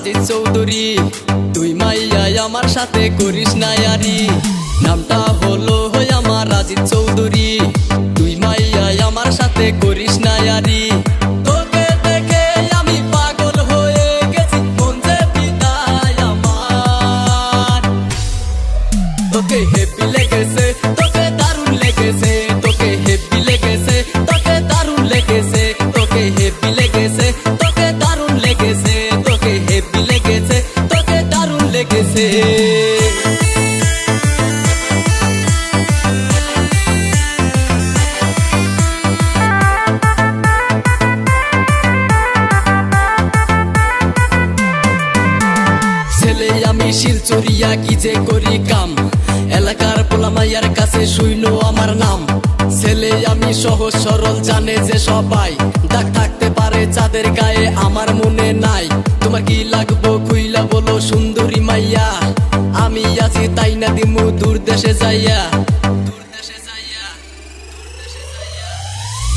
রাজিদ চৌধুরী, তুই মাইয়াই আমার সাথে করিস না ইয়ারি। নামটা হলো আমার রাজিদ চৌধুরী, তুই মাইয়াই আমার সাথে করিস না ইয়ারি। তোকে দেখে আমি পাগল হয়ে গেছি, মন যে পিতায় আমার। তোকে হেপি লেগেছে, তোকে দারুণ লেগেছে, তোকে হেপি লেগেছে, তোকে দারুণ লেগেছে, তোকে হেপি লেগেছে, তোকে দারুণ লেগেছে, তোকে হেপি লেগেছে, তোকে দারুণ লেগেছে। ছেলে আমি শিলচরিয়া কি যে করি কাম, এলাকার পোলামাইয়ার কাছে শুইনো আমার নাম। ছেলে আমি সহজ সরল জানে যে সবাই, দাগ থাকতে পারে চাঁদের গায়ে আমার মনে নাই। তোমার কি লাগবো খুইলা বলো সুন্দরী মাইয়া, আমি আছি তাই না দিমু দূর দেশে যাইয়া।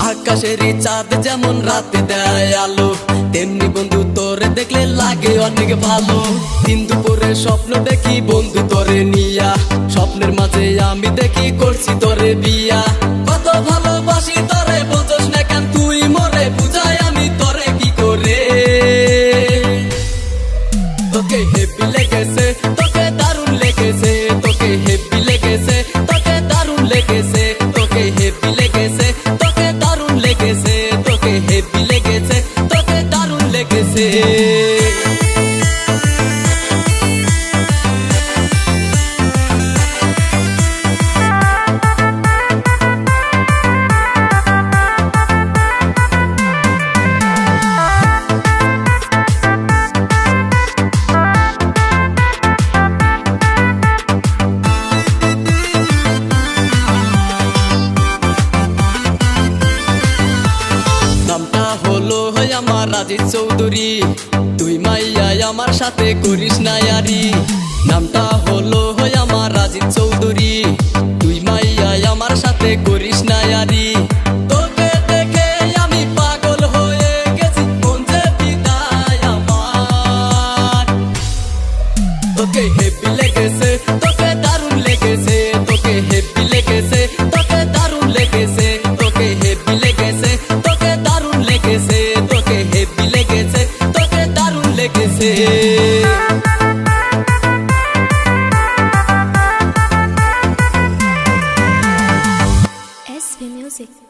আকাশেরই চাঁদ যেমন রাতে দেয় আলো, তেমনি বন্ধু তোরে দেখলে লাগে অনেক ভালো। দিন দুপুরে স্বপ্ন দেখি বন্ধু তোরে নিয়া, স্বপ্নের মাঝে আমি দেখি করছি তোরে বিয়া। কত ভালোবাসি তোরে বোঝস না কেন তুই মরে, বুঝাই আমি তোরে কি করে। তোকে হেপি লেগেছে, তোকে দারুণ লেগেছে, তোকে হেপি লেগেছে, তোকে দারুণ লেগেছে, তোকে হেপি লেগেছে, তোকে দারুণ লেগেছে, তোকে হেপি লেগেছে, তোকে দারুণ লেগেছে। নামটা হলো আমার রাজিদ চৌধুরী, তুই মাইয়াই আমার সাথে করিস না ইয়ারি। নামটা হলো আমার রাজিদ চৌধুরী, তুই মাইয়াই আমার সাথে করিস না ইয়ারি। তোকে দেখে আমি পাগল হয়ে গেছি, মন যে পিতায় আমার। তোকে হেপি লেগেছে, তোকে দারুণ লেগেছে, তোকে হেপি লেগেছে, তোকে দারুণ লেগেছে, তোকে হেপি লেগেছে, তোকে দারুণ লেগেছে, তোকে হেপি লেগেছে, তোকে দারুণ লেগেছে। SV Music।